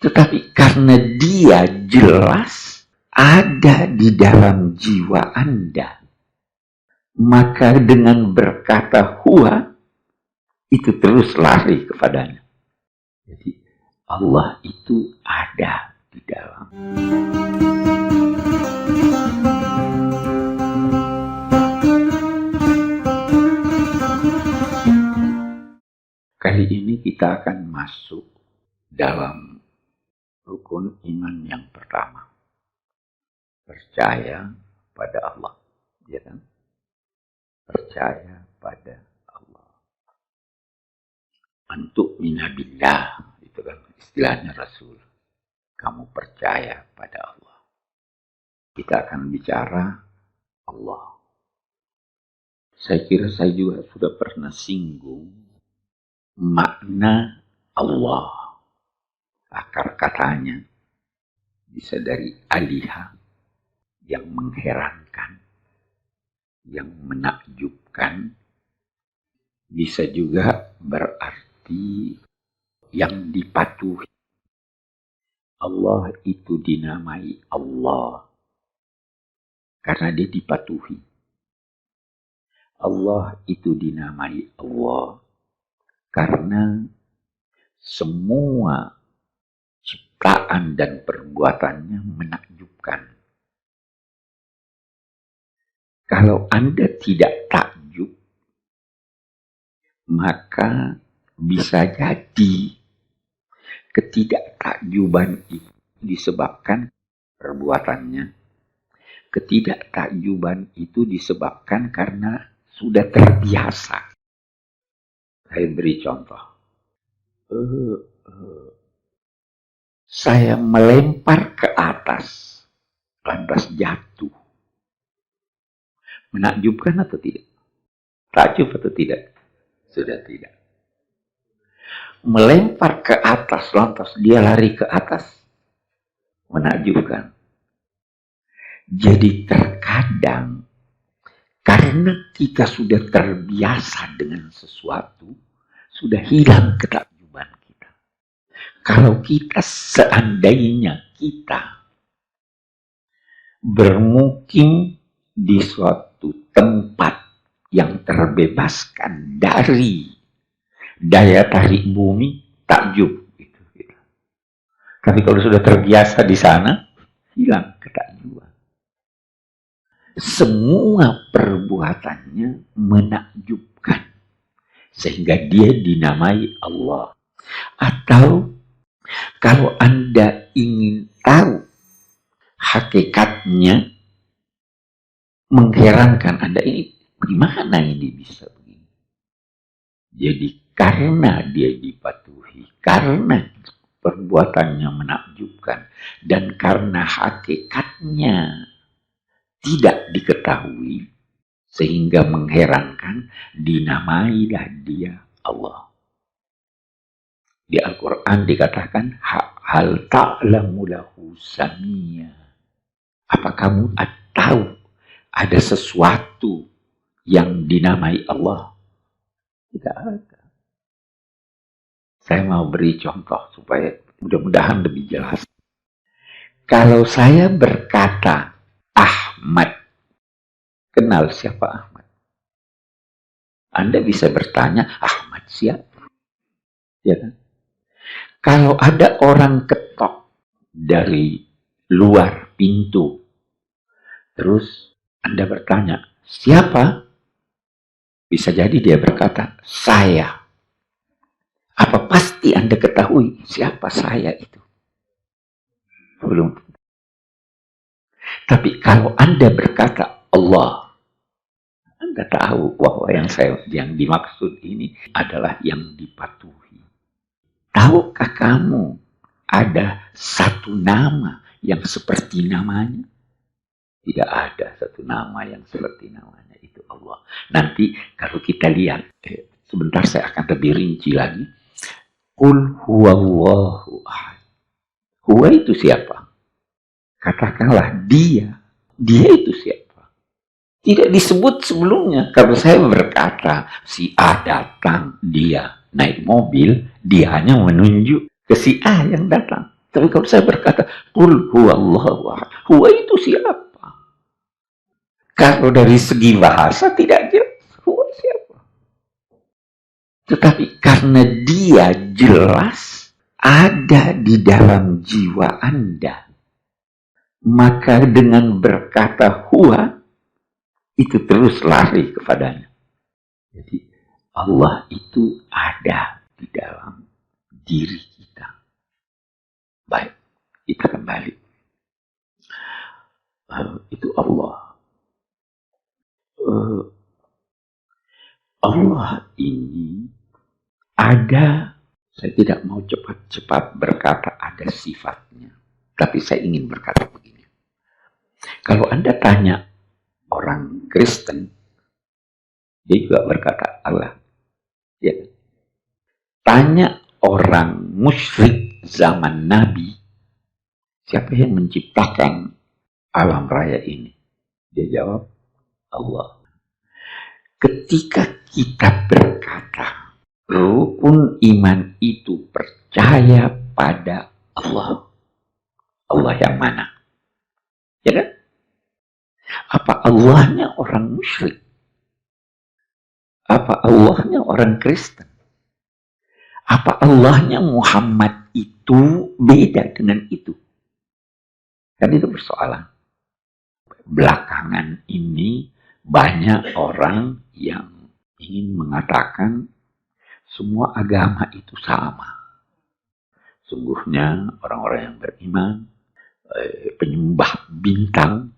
Tetapi karena dia jelas ada di dalam jiwa Anda, maka dengan berkata huwa, itu terus lari kepadanya. Jadi Allah itu ada di dalam. Kali ini kita akan masuk dalam rukun iman yang pertama. Percaya pada Allah. Ya kan? Percaya pada Allah. Antuk minabillah. Itu kan istilahnya Rasul. Kamu percaya pada Allah. Kita akan bicara Allah. Saya kira saya juga sudah pernah singgung makna Allah. Akar katanya bisa dari aliha, yang mengherankan, yang menakjubkan, bisa juga berarti yang dipatuhi. Allah itu dinamai Allah karena dia dipatuhi. Allah itu dinamai Allah karena semua ciptaan dan perbuatannya menakjubkan. Kalau Anda tidak takjub, maka bisa jadi ketidaktakjuban itu disebabkan perbuatannya. Ketidaktakjuban itu disebabkan karena sudah terbiasa. Saya beri contoh. Saya melempar ke atas, lantas jatuh. Menakjubkan atau tidak? Takjub atau tidak? Sudah tidak. Melempar ke atas, lantas dia lari ke atas. Menakjubkan. Jadi terkadang, karena kita sudah terbiasa dengan sesuatu, sudah hilang ketakjuban kita. Kalau kita seandainya kita bermukim di suatu tempat yang terbebaskan dari daya tarik bumi, takjub. Gitu. Tapi kalau sudah terbiasa di sana, hilang ketakjuban. Semua perbuatannya menakjubkan. Sehingga dia dinamai Allah. Atau kalau Anda ingin tahu hakikatnya, mengherankan Anda, ini gimana ini bisa begini? Jadi karena dia dipatuhi, karena perbuatannya menakjubkan, dan karena hakikatnya tidak diketahui, sehingga mengherankan, dinamailah dia Allah. Di Al-Quran dikatakan, hal ta'lamu lahu samia. Apa kamu tahu ada sesuatu yang dinamai Allah? Tidak ada. Saya mau beri contoh supaya mudah-mudahan lebih jelas. Kalau saya berkata Ahmad, kenal siapa Ahmad? Anda bisa bertanya, Ahmad siapa? Ya kan? Kalau ada orang ketok dari luar pintu, terus Anda bertanya, siapa? Bisa jadi dia berkata, saya. Apa pasti Anda ketahui siapa saya itu? Belum. Tapi kalau Anda berkata Allah, Anda tahu bahwa yang dimaksud ini adalah yang dipatuhi. Tahukah kamu ada satu nama yang seperti namanya? Tidak ada satu nama yang seperti namanya, itu Allah. Nanti kalau kita lihat, sebentar saya akan lebih rinci lagi. Qul huwallahu ahad. Huwa itu siapa? Katakanlah dia. Dia itu siapa? Tidak disebut sebelumnya. Kalau saya berkata, si A datang, dia naik mobil, dia hanya menunjuk ke si A yang datang. Tapi kalau saya berkata, Qul huwallahu ahad. Huwa itu siapa? Kalau dari segi bahasa tidak jelas. Huwa siapa? Tetapi karena dia jelas ada di dalam jiwa Anda, maka dengan berkata huwa, itu terus lari kepadanya. Jadi Allah itu ada di dalam diri kita. Baik, kita kembali. Itu Allah. Allah ini ada. Saya tidak mau cepat-cepat berkata ada sifatnya. Tapi saya ingin berkata begini. Kalau Anda tanya orang Kristen, dia juga berkata Allah. Ya. Tanya orang musyrik zaman Nabi, siapa yang menciptakan alam raya ini? Dia jawab, Allah. Ketika kita berkata, rukun iman itu percaya pada Allah. Allah yang mana? Ya kan? Apa Allahnya orang musyrik? Apa Allahnya orang Kristen? Apa Allahnya Muhammad itu beda dengan itu? Kan itu persoalan. Belakangan ini banyak orang yang ingin mengatakan semua agama itu sama. Sungguhnya orang-orang yang beriman, penyembah bintang,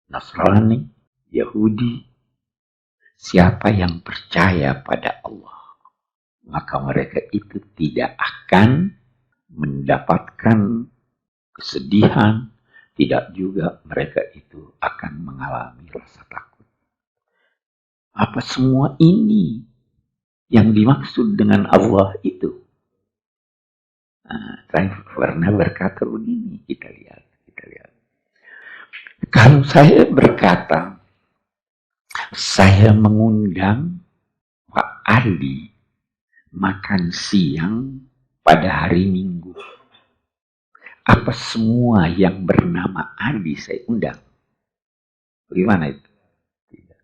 Nasrani, Yahudi, siapa yang percaya pada Allah, maka mereka itu tidak akan mendapatkan kesedihan, tidak juga mereka itu akan mengalami rasa takut. Apa semua ini yang dimaksud dengan Allah itu? Nah, saya pernah berkata begini, kita lihat. Kalau saya berkata, saya mengundang Pak Ali makan siang pada hari Minggu. Apa semua yang bernama Ali saya undang? Bagaimana itu? Tidak.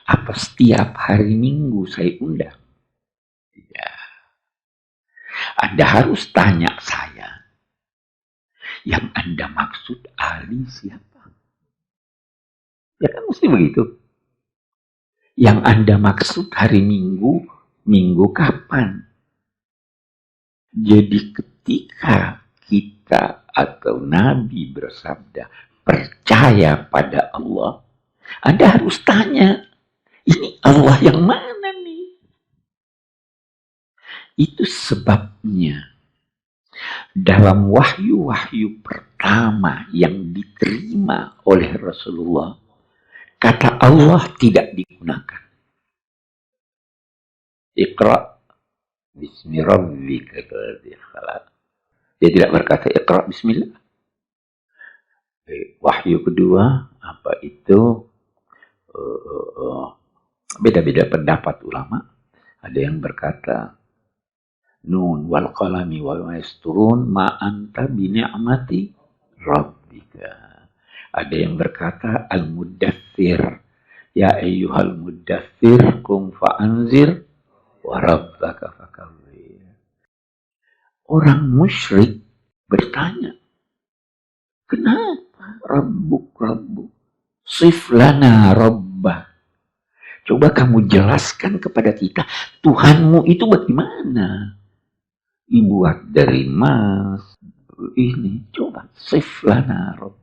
Apa setiap hari Minggu saya undang? Tidak. Anda harus tanya saya, yang Anda maksud Ali siapa? Ya kan mesti begitu. Yang Anda maksud hari Minggu, Minggu kapan? Jadi ketika kita atau Nabi bersabda percaya pada Allah, Anda harus tanya, ini Allah yang mana nih? Itu sebabnya dalam wahyu-wahyu pertama yang diterima oleh Rasulullah, kata Allah tidak digunakan. Iqra bismi rabbika alladzi khalaq. Dia tidak berkata iqra bismillah. Wahyu kedua, apa itu? Beda-beda pendapat ulama. Ada yang berkata nun wal qalami wa yasturun ma anta bi ni'mati rabbika. Ada yang berkata al-muddathir, ya ayyuhal muddathir kum fa'anzir wa rabbaka fakabir. Orang musyrik bertanya, kenapa rabbuk siflana rabbak? Coba kamu jelaskan kepada kita, Tuhanmu itu bagaimana? Dibuat dari emas, ini, coba siflana rabbak.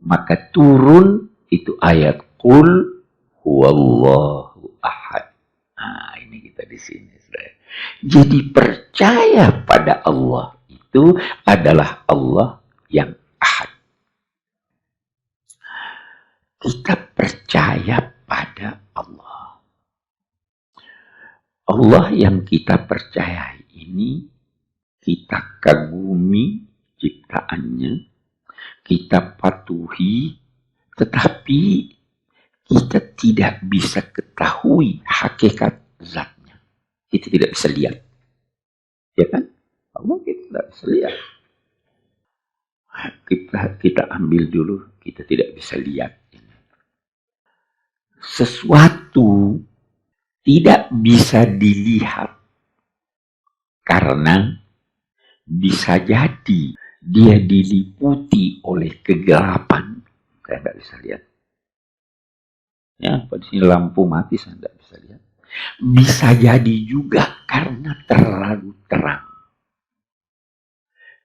Maka turun itu ayat Qul huwallahu ahad. Nah, ini kita di sini. Jadi percaya pada Allah itu adalah Allah yang ahad. Kita percaya pada Allah. Allah yang kita percayai ini, kita kagumi ciptaannya, kita patuhi, tetapi kita tidak bisa ketahui hakikat zatnya. Kita tidak bisa lihat. Ya kan? Allah kita tidak bisa lihat. Kita ambil dulu, kita tidak bisa lihat. Sesuatu tidak bisa dilihat karena bisa jadi dia diliputi oleh kegelapan. Saya tidak bisa lihat. Ya, pada sini lampu mati saya tidak bisa lihat. Bisa jadi juga karena terlalu terang.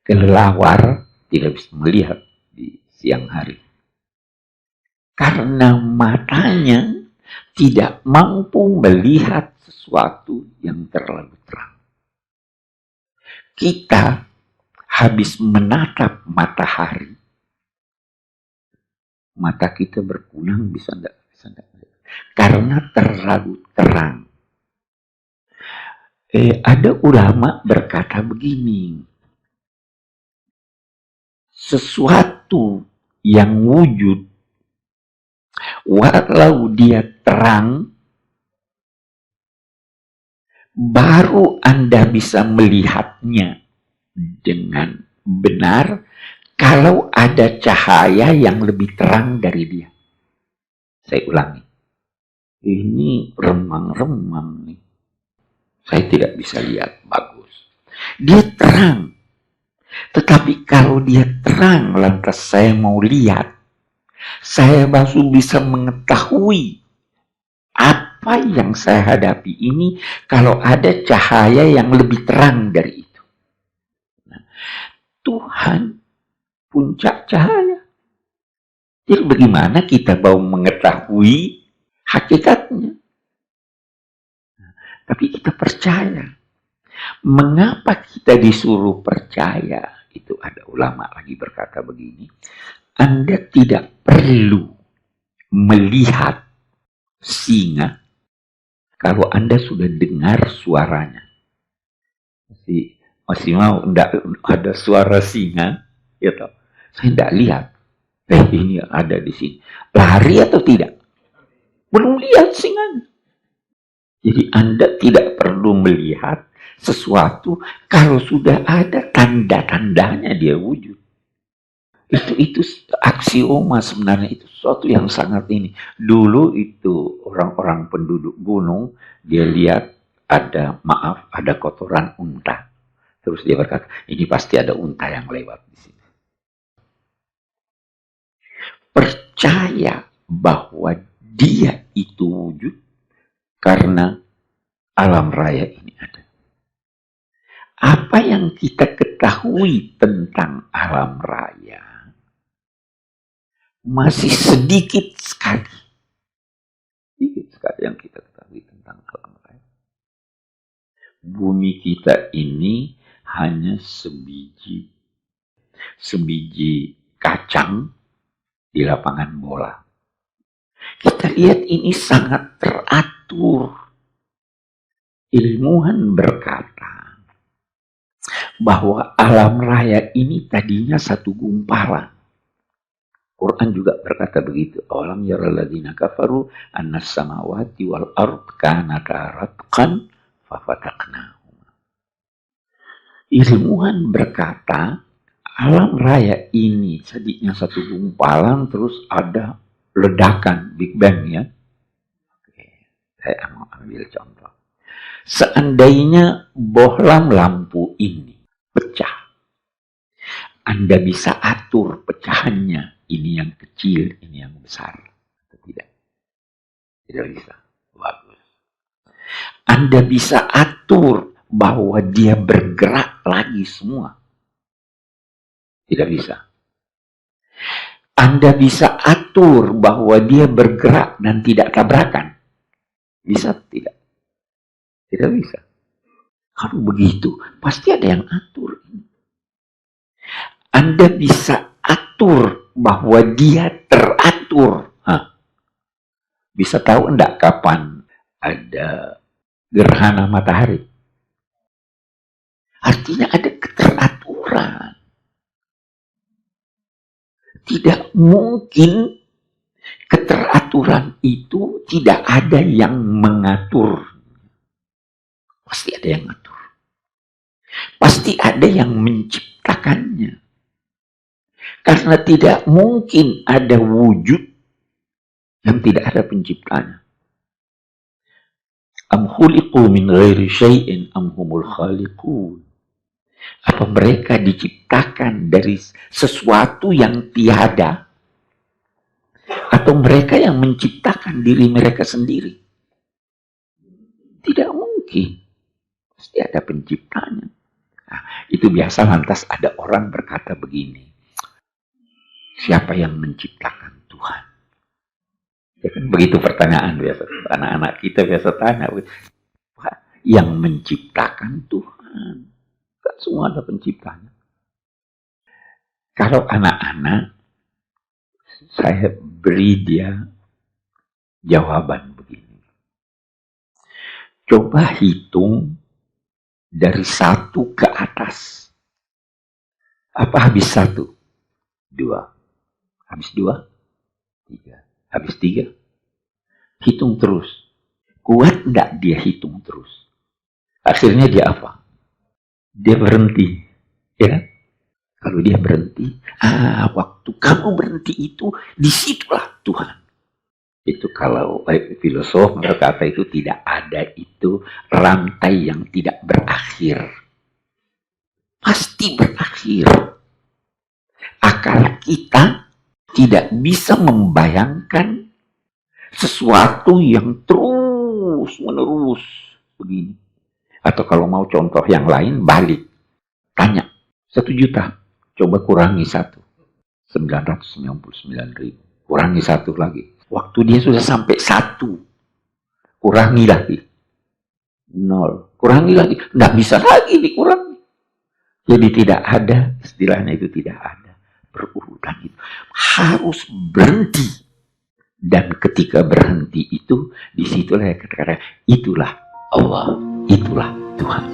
Kelelawar tidak bisa melihat di siang hari. Karena matanya tidak mampu melihat sesuatu yang terlalu terang. Kita habis menatap matahari, mata kita berkunang, bisa enggak? Bisa enggak? Karena terlalu terang. Ada ulama berkata begini, sesuatu yang wujud, walau dia terang, baru Anda bisa melihatnya dengan benar kalau ada cahaya yang lebih terang dari dia. Saya ulangi. Ini remang-remang nih. Saya tidak bisa lihat bagus. Dia terang. Tetapi kalau dia terang lantas saya mau lihat, saya baru bisa mengetahui apa yang saya hadapi ini kalau ada cahaya yang lebih terang dari itu. Nah, Tuhan puncak cahaya. Jadi bagaimana kita mau mengetahui hakikatnya? Tapi kita percaya. Mengapa kita disuruh percaya? Itu ada ulama lagi berkata begini. Anda tidak perlu melihat singa kalau Anda sudah dengar suaranya. Masih mau enggak ada suara singa? Ya toh. Saya enggak lihat. Ini ada di sini. Lari atau tidak? Belum lihat singanya. Jadi Anda tidak perlu melihat sesuatu kalau sudah ada tanda-tandanya dia wujud. Itu aksioma sebenarnya, itu sesuatu yang sangat ini. Dulu itu orang-orang penduduk gunung, dia lihat ada kotoran unta. Terus dia berkata, ini pasti ada unta yang lewat di sini. Percaya bahwa dia itu wujud karena alam raya ini ada. Apa yang kita ketahui tentang alam raya masih sedikit sekali. Sedikit sekali yang kita ketahui tentang alam raya. Bumi kita ini hanya sebiji kacang di lapangan bola. Kita lihat ini sangat teratur. Ilmuwan berkata bahwa alam raya ini tadinya satu gumpalan. Quran juga berkata begitu. Awalam yaral ladzina kafaru annas samawati wal ard kanata ratqan fafataqnahuma. Ilmuwan berkata alam raya ini tadinya satu gumpalan, terus ada ledakan Big Bang ya. Oke, saya mau ambil contoh. Seandainya bohlam lampu ini pecah, Anda bisa atur pecahannya. Ini yang kecil, ini yang besar. Atau tidak? Tidak bisa. Bagus. Anda bisa atur bahwa dia bergerak lagi semua. Tidak bisa. Anda bisa atur bahwa dia bergerak dan tidak tabrakan. Bisa tidak? Tidak bisa. Kalau begitu, pasti ada yang atur. Anda bisa atur bahwa dia teratur. Bisa tahu enggak kapan ada gerhana matahari? Artinya ada keteraturan. Tidak mungkin keteraturan itu tidak ada yang mengatur. Pasti ada yang mengatur. Pasti ada yang menciptakannya. Karena tidak mungkin ada wujud yang tidak ada penciptanya. Am khuliqu min ghairi syai'in am humul khaliqun. Apa mereka diciptakan dari sesuatu yang tiada, atau mereka yang menciptakan diri mereka sendiri? Tidak mungkin. Pasti ada penciptanya. Nah, itu biasa lantas ada orang berkata begini, siapa yang menciptakan Tuhan? Ya kan, begitu pertanyaan biasa. Anak-anak kita biasa tanya, yang menciptakan Tuhan. Kan semua ada penciptanya. Kalau anak-anak, saya beri dia jawaban begini. Coba hitung dari 1 ke atas. Apa habis 1? 2. Habis 2? 3. Habis 3? Hitung terus. Kuat enggak dia hitung terus? Akhirnya dia apa? Dia berhenti. Ya kan? Kalau dia berhenti, waktu kamu berhenti itu, disitulah Tuhan. Itu kalau filosof berkata itu tidak ada itu rantai yang tidak berakhir. Pasti berakhir. Akal kita tidak bisa membayangkan sesuatu yang terus menerus begini. Atau kalau mau contoh yang lain, balik. Tanya, 1 juta. Coba kurangi 1. 999.000. Kurangi 1 lagi. Waktu dia sudah sampai 1. Kurangi lagi. 0. Kurangi lagi. Nggak bisa lagi dikurangi. Jadi tidak ada, istilahnya itu tidak ada. Berurutan itu. Harus berhenti. Dan ketika berhenti itu, disitulah ya kata-kata, itulah Allah, itulah Tuhan.